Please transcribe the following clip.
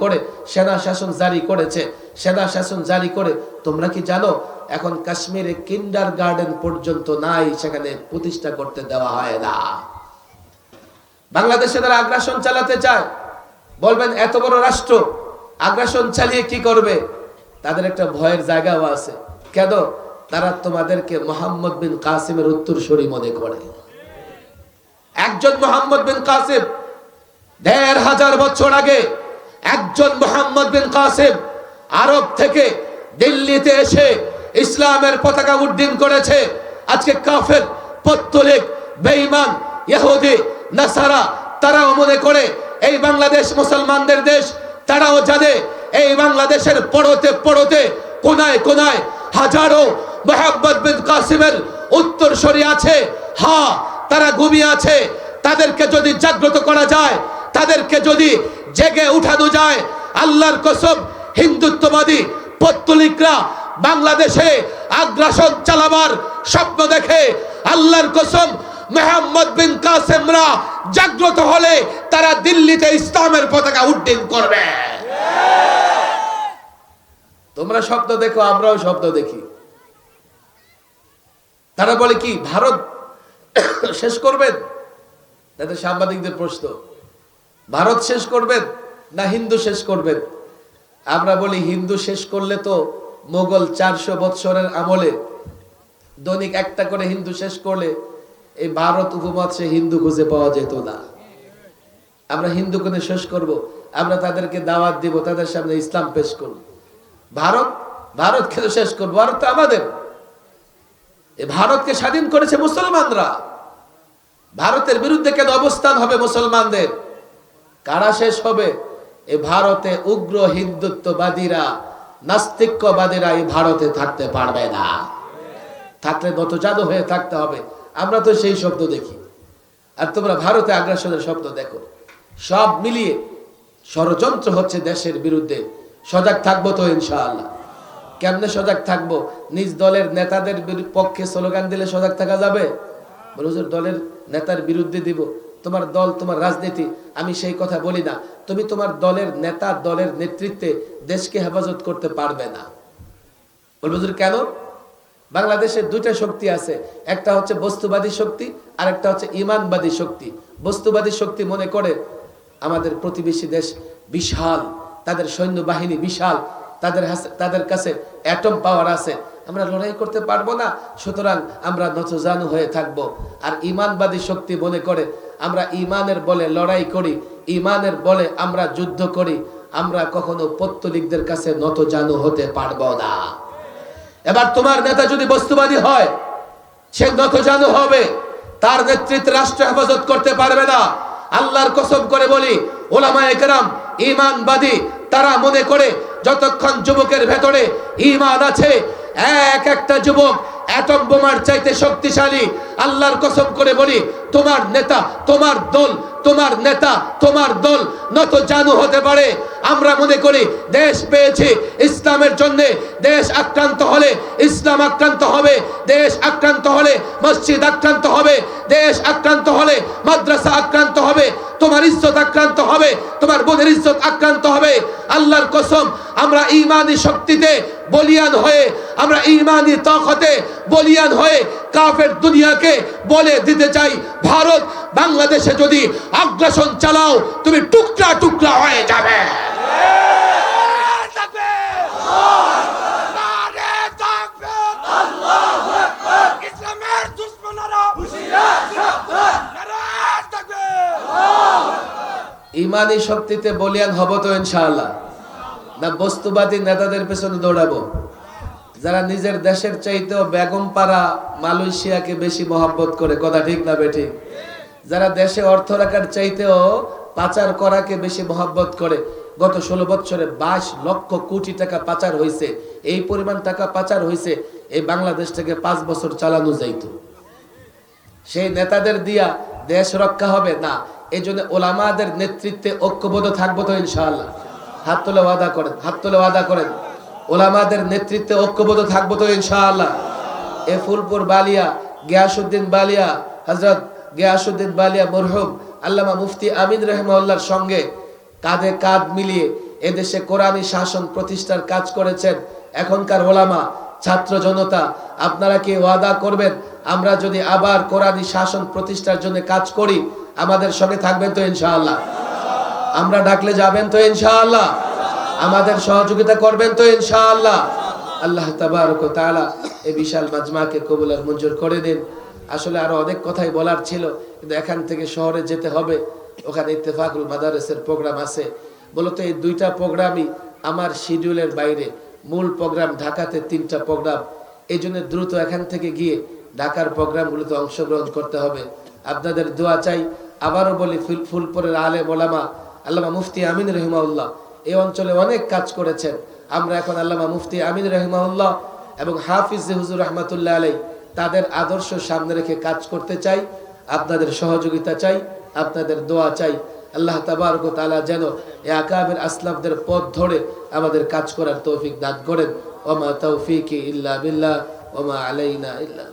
করে সেনা শাসন জারি করেছে। সেনা শাসন জারি করে তোমরা কি জানো এখন কাশ্মীরে কিন্ডারগার্টেন পর্যন্ত নাই, সেখানে প্রতিষ্ঠা করতে দেওয়া হয় না। বাংলাদেশে তারা আগ্রাসন চালাতে চায়। বলবেন এত বড় রাষ্ট্র আগ্রাসন চালিয়ে কি করবে? তাদের একটা ভয়ের জায়গাও আছে। কেন? তারা তোমাদেরকে মোহাম্মদ বিন কাসিমের উত্তরসূরি মনে করে। একজন মোহাম্মদ বিন কাসিম ১৫০০ বছর আগে একজন মোহাম্মদ বিন কাসিম আরব থেকে দিল্লিতে এসে ইসলামের পতাকা উড্ডীন করেছে। আজকে কাফের, পত্তলিক, বেঈমান, ইহুদি, নাসারা তারাও মনে করে এই বাংলাদেশ মুসলমানদের দেশ। তারাও জানে এই বাংলাদেশের পড়তে পড়তে কোনায় কোনায় হাজারো মোহাম্মদ বিন কাসিমের উত্তরসূরি আছে। হ্যাঁ, তারা ঘুমিয়ে আছে। তাদেরকে যদি জাগ্রত করা যায়, তাদেরকে যদি জেগে উঠানো যায়, আল্লাহর কসম হিন্দুত্ববাদী পত্তলিকরা বাংলাদেশে আগ্রাসন চালাবার স্বপ্ন দেখে। আল্লাহর কসম মোহাম্মদ বিন কাসিমরা জাগ্রত হলে তারা দিল্লিতে ইসলামের পতাকা উড্ডীন করবে। তোমরা স্বপ্ন দেখো, আমরাও স্বপ্ন দেখি। তারা বলে কি ভারত শেষ করবেন? তাদের সাংবাদিকদের প্রশ্ন, ভারত শেষ করবেন না হিন্দু শেষ করবেন? আমরা বলি হিন্দু শেষ করলে তো মোগল ৪০০ বৎসরের আমলে দৈনিক একটা করে হিন্দু শেষ করলে এই ভারত উপমহাদেশে হিন্দু খুঁজে পাওয়া যেত না। আমরা হিন্দু কোনে শেষ করব? আমরা তাদেরকে দাওয়াত দিব, তাদের সামনে ইসলাম পেশ করব। ভারত কেন শেষ করবো? ভারত তো আমাদের। এই ভারতকে স্বাধীন করেছে মুসলমানরা। ভারতের বিরুদ্ধে কেন অবস্থান হবে মুসলমানদের? কারা শেষ হবে? এই ভারতে উগ্র হিন্দুত্ববাদীরা, নাস্তিক্যবাদীরা এই ভারতে থাকতে পারবে না। থাকলে নতজানু হয়ে থাকতে হবে। আমরা তো সেই শব্দ দেখি, আর তোমরা ভারতে আগ্রাসনের শব্দ দেখো। সব মিলিয়ে ষড়যন্ত্র হচ্ছে দেশের বিরুদ্ধে। সজাগ থাকবো তো ইনশাআল্লাহ। কেমনে সজাগ থাকবো? নিজ দলের নেতাদের পক্ষে স্লোগান দিলে সজাগ থাকা যাবে? বলুন দলের নেতার বিরুদ্ধে দিব। তোমার দল, তোমার রাজনীতি, আমি সেই কথা বলি না। তুমি তোমার দলের নেতা, দলের নেতৃত্বে দেশকে হেফাজত করতে পারবে না। বলবো কেন? বাংলাদেশের দুইটা শক্তি আছে, একটা হচ্ছে বস্তুবাদী শক্তি আর একটা হচ্ছে ঈমানবাদী শক্তি। বস্তুবাদী শক্তি মনে করে আমাদের প্রতিবেশী দেশ বিশাল, তাদের সৈন্য বাহিনী বিশাল, তাদের কাছে অ্যাটম পাওয়ার আছে, আমরা লড়াই করতে পারবো না, সুতরাং আমরা নতজানু হয়ে থাকব। আর ঈমানবাদী শক্তি মনে করে আমরা ঈমানের বলে লড়াই করি, ঈমানের বলে আমরা যুদ্ধ করি, আমরা কখনো পত্তলিকদের কাছে নতজানু হতে পারবো না। এবার তোমার নেতা যদি বস্তুবাদী হয়, সে নতজানু হবে, তার নেতৃত্বে রাষ্ট্র হেফাজত করতে পারবে না। আল্লাহর কসম করে বলি, ওলামায়ে কেরাম ঈমানবাদী, তারা মনে করে যতক্ষণ যুবকের ভেতরে ঈমান আছে, এক একটা যুবক অ্যাটম বোমার চাইতে শক্তিশালী। আল্লাহর কসম করে বলি, তোমার নেতা, তোমার দল, তোমার নেতা, তোমার দল নতজানু হতে পারে। আমরা মনে করি দেশ পেয়েছি ইসলামের জন্য, দেশ আক্রান্ত হলে ইসলাম আক্রান্ত হবে, দেশ আক্রান্ত হলে মসজিদ আক্রান্ত হবে, দেশ আক্রান্ত হলে মাদ্রাসা আক্রান্ত হবে, তোমার ইজ্জত আক্রান্ত হবে, তোমার বোনের ইজ্জত আক্রান্ত হবে। আল্লাহর কসম, আমরা ঈমানি শক্তিতে বলিয়ান হয়ে, আমরা ঈমানি তাকতে বলিয়ান হয়ে কাফের দুনিয়াকে বলে দিতে চাই, ভারত বাংলাদেশে যদি আগ্রাসন চালাও তুমি টুকরা টুকরা হয়ে যাবে। ঈমানি শক্তিতে বলিয়ান হব তো ইনশাআল্লাহ? না বস্তুবাদী নেতাদের পেছনে দৌড়াবো, যারা নিজের দেশের চাইতেও বেগমপাড়া মালয়েশিয়াকে বেশি মহব্বত করে? কথা ঠিক না বেঠিক? যারা দেশে অর্থ রাখার চাইতেও পাচার করাকে বেশি মহব্বত করে। গত 16 বছরে 22 লক্ষ কোটি টাকা পাচার হয়েছে। এই পরিমাণ টাকা পাচার হয়েছে, এই বাংলাদেশ থেকে 5 বছর চালানো যাইত। সেই নেতাদের দিয়া দেশ রক্ষা হবে না। এই জন্য ওলামাদের নেতৃত্বে ঐক্যবদ্ধ থাকবো তো ইনশাআল্লাহ? হাত তুলে ওয়াদা করেন, হাত তুলে ওয়াদা করেন। ওলামাদের নেতৃত্বে ঐক্যবদ্ধ থাকবো তো ইনশাআল্লাহ? এ ফুলপুর বালিয়া গিয়াসউদ্দিন বালিয়া, হযরত গিয়াসউদ্দিন বালিয়া মরহুম আল্লামা মুফতি আমিন রাহিমাহুল্লাহর সঙ্গে কাঁধে কাঁধ মিলিয়ে এদেশে কোরআনী শাসন প্রতিষ্ঠার কাজ করেছেন এখনকার ওলামা, ছাত্র জনতা, আপনারা কি ওয়াদা করবেন আমরা যদি আবার কোরআনী শাসন প্রতিষ্ঠার জন্য কাজ করি আমাদের সঙ্গে থাকবেন তো ইনশাআল্লাহ? আমরা ডাকলে যাবেন তো ইনশাআল্লাহ? আমাদের সহযোগিতা করবেন তো ইনশাআল্লাহ? আল্লাহ তাবারক ওয়া তাআলা এই বিশাল মাজমাকে কবুল আর মঞ্জুর করে দিন। আসলে আরো অনেক কথাই বলার ছিল, কিন্তু এখান থেকে শহরে যেতে হবে, ওখানে ইত্তেফাকুল মাদারিসের প্রোগ্রাম আছে। বলতো এই দুইটা প্রোগ্রামই আমার শিডিউলের বাইরে। মূল প্রোগ্রাম ঢাকাতে 3টা প্রোগ্রাম, এই জন্য দ্রুত এখান থেকে গিয়ে ঢাকার প্রোগ্রামগুলোতে অংশগ্রহণ করতে হবে। আপনাদের দোয়া চাই। আবারও বলি, ফুলপুরের আলেম ওলামা আল্লামা মুফতি আমিন রহিমাউল্লাহ এই অঞ্চলে অনেক কাজ করেছেন। আমরা এখন আল্লামা মুফতি আমিন রহিমাউল্লাহ এবং হাফিজ হুজুর রহমাতুল্লাহ আলাই তাদের আদর্শ সামনে রেখে কাজ করতে চাই। আপনাদের সহযোগিতা চাই, আপনাদের দোয়া চাই। আল্লাহ তাবারক ওয়া তাআলা যেন এই আকাবের আসলাফদের পথ ধরে আমাদের কাজ করার তৌফিক দান করেন। ওয়া মা তাওফীকি ইল্লা বিল্লাহ ওয়া মা আলাইনা ইল্লা